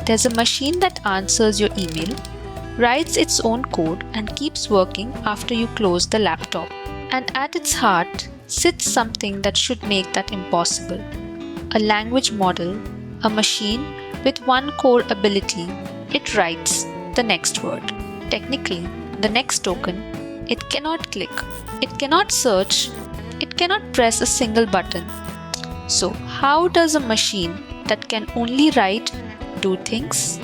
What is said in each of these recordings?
There's a machine that answers your email, writes its own code, and keeps working after you close the laptop. And at its heart sits something that should make that impossible. A language model, a machine with one core ability. It writes the next word. Technically, the next token. It cannot click. It cannot search. It cannot press a single button. So, how does a machine that can only write do things?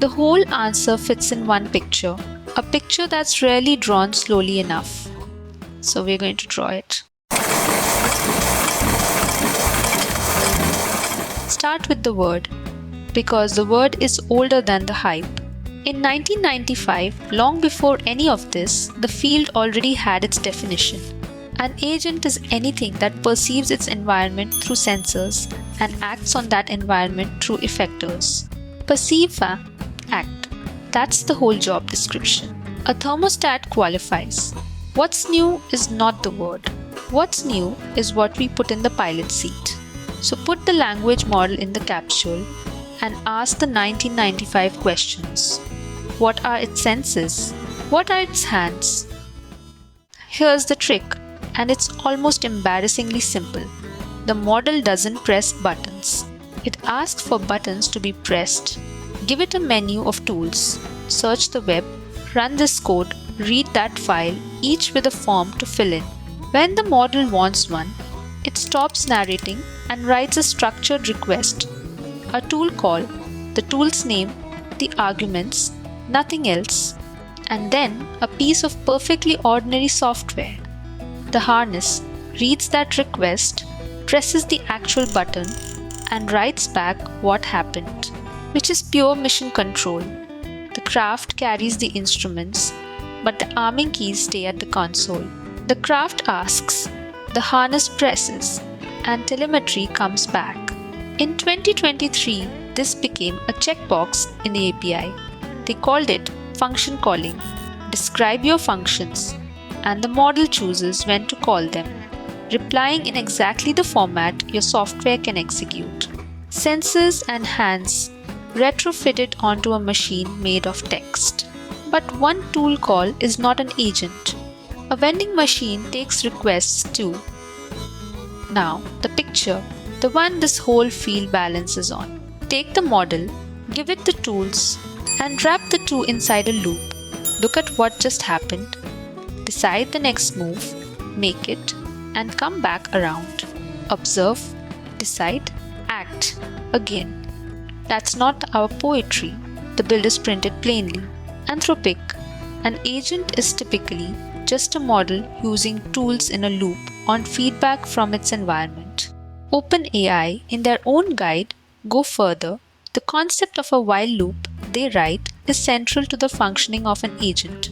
The whole answer fits in one picture, a picture that's rarely drawn slowly enough. So, we're going to draw it. Start with the word, because the word is older than the hype. In 1995, long before any of this, the field already had its definition. An agent is anything that perceives its environment through sensors and acts on that environment through effectors. Perceive, act. That's the whole job description. A thermostat qualifies. What's new is not the word. What's new is what we put in the pilot seat. So put the language model in the capsule and ask the 1995 questions. What are its senses? What are its hands? Here's the trick, and it's almost embarrassingly simple. The model doesn't press buttons. It asks for buttons to be pressed. Give it a menu of tools. Search the web, run this code, read that file, each with a form to fill in. When the model wants one, it stops narrating and writes a structured request. A tool call, the tool's name, the arguments, nothing else, and then a piece of perfectly ordinary software. The harness reads that request, presses the actual button, and writes back what happened, which is pure mission control. The craft carries the instruments, but the arming keys stay at the console. The craft asks, the harness presses, and telemetry comes back. In 2023, this became a checkbox in the API. They called it function calling. Describe your functions, and the model chooses when to call them, replying in exactly the format your software can execute. Sensors and hands retrofitted onto a machine made of text. But one tool call is not an agent. A vending machine takes requests too. Now, the picture, the one this whole field balances on. Take the model, give it the tools, and wrap the two inside a loop. Look at what just happened. Decide the next move, make it, and come back around. Observe, decide, act again. That's not our poetry. The bill is printed plainly. Anthropic. An agent is typically just a model using tools in a loop on feedback from its environment. OpenAI, in their own guide, go further. The concept of a while loop, they write, is central to the functioning of an agent.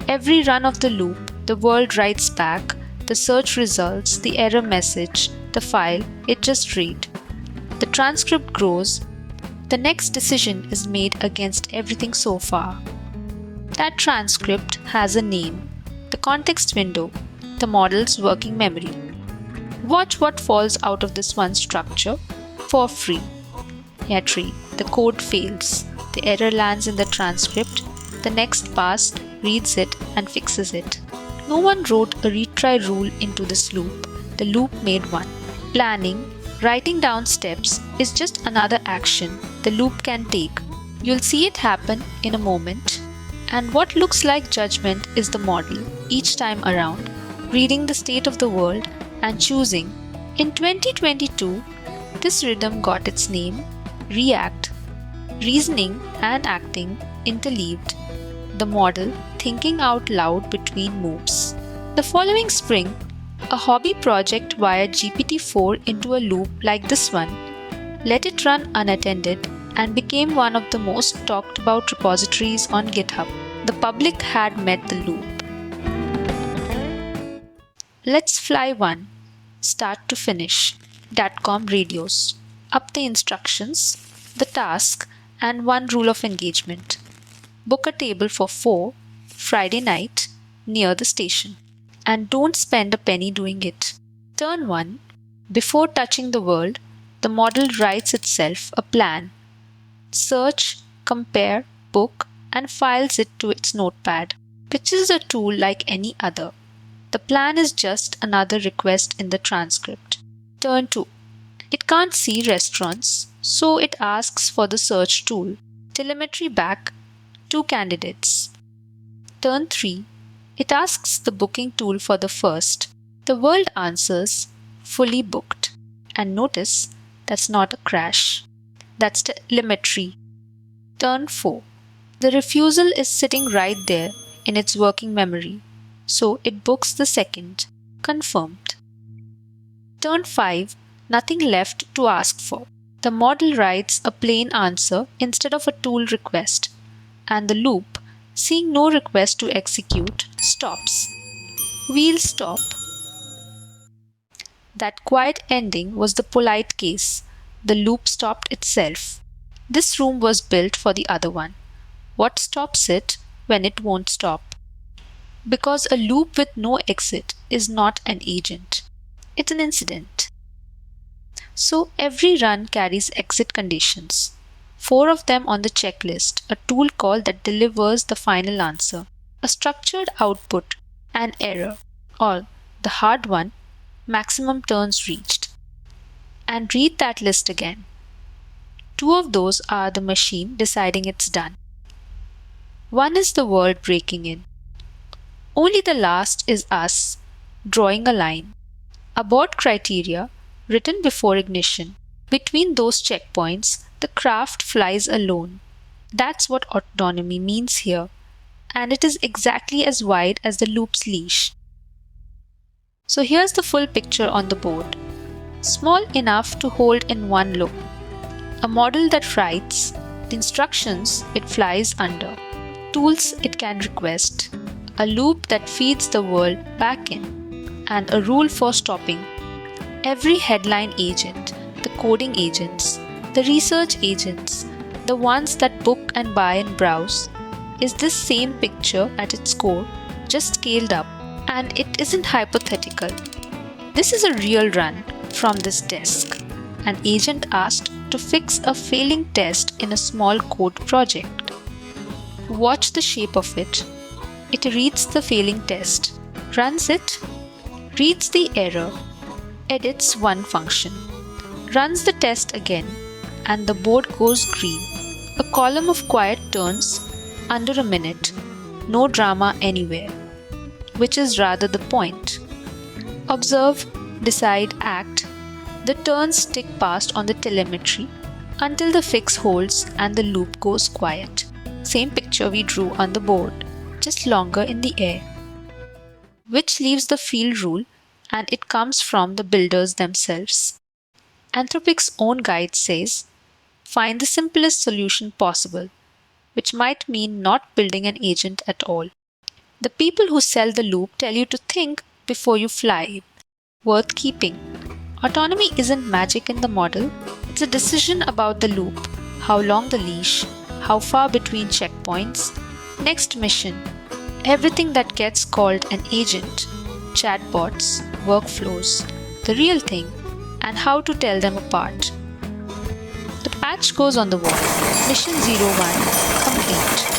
Every run of the loop, the world writes back, the search results, the error message, the file, it just read. The transcript grows. The next decision is made against everything so far. That transcript has a name, the context window, the model's working memory. Watch what falls out of this one structure for free. Yet the code fails. The error lands in the transcript. The next pass reads it and fixes it. No one wrote a retry rule into this loop. The loop made one. Planning, writing down steps is just another action the loop can take. You'll see it happen in a moment. And what looks like judgment is the model, each time around, reading the state of the world and choosing. In 2022, this rhythm got its name, React. Reasoning and acting interleaved. The model thinking out loud between moves. The following spring, a hobby project wired GPT-4 into a loop like this one, let it run unattended, and became one of the most talked about repositories on GitHub. The public had met the loop. Let's fly one, start to finish, datcom radios. Up the instructions, the task, and one rule of engagement. Book a table for 4, Friday night, near the station. And don't spend a penny doing it. Turn 1, before touching the world, the model writes itself a plan: search, compare, book, and files it to its notepad, which is a tool like any other. The plan is just another request in the transcript. Turn 2. It can't see restaurants, so it asks for the search tool. Telemetry back, 2 candidates. Turn 3. It asks the booking tool for the first. The world answers, fully booked. And notice, that's not a crash. That's telemetry. Turn 4. The refusal is sitting right there in its working memory, so it books the second. Confirmed. Turn 5. Nothing left to ask for. The model writes a plain answer instead of a tool request, and the loop, seeing no request to execute, stops. We'll stop. That quiet ending was the polite case. The loop stopped itself. This room was built for the other one. What stops it when it won't stop? Because a loop with no exit is not an agent. It's an incident. So every run carries exit conditions. 4 of them on the checklist, a tool call that delivers the final answer, a structured output, an error, or the hard one, maximum turns reached. And read that list again. 2 of those are the machine deciding it's done. 1 is the world breaking in. Only the last is us drawing a line. Abort criteria written before ignition. Between those checkpoints, the craft flies alone. That's what autonomy means here, and it is exactly as wide as the loop's leash. So here's the full picture on the board. Small enough to hold in one look. A model that writes the instructions it flies under, tools it can request, a loop that feeds the world back in, and a rule for stopping. Every headline agent, the coding agents, the research agents, the ones that book and buy and browse, is this same picture at its core, just scaled up. And it isn't hypothetical. This is a real run from this desk. An agent asked to fix a failing test in a small code project. Watch the shape of it. It reads the failing test, runs it, reads the error, edits one function, runs the test again, and the board goes green. A column of quiet turns under a minute. No drama anywhere. Which is rather the point. Observe, decide, act. The turns tick past on the telemetry until the fix holds and the loop goes quiet. Same picture we drew on the board, just longer in the air. Which leaves the field rule, and it comes from the builders themselves. Anthropic's own guide says, find the simplest solution possible, which might mean not building an agent at all. The people who sell the loop tell you to think before you fly. Worth keeping. Autonomy isn't magic in the model. It's a decision about the loop, how long the leash, how far between checkpoints, next mission, everything that gets called an agent, chatbots, workflows, the real thing, and how to tell them apart. The patch goes on the wall. Mission 01 complete.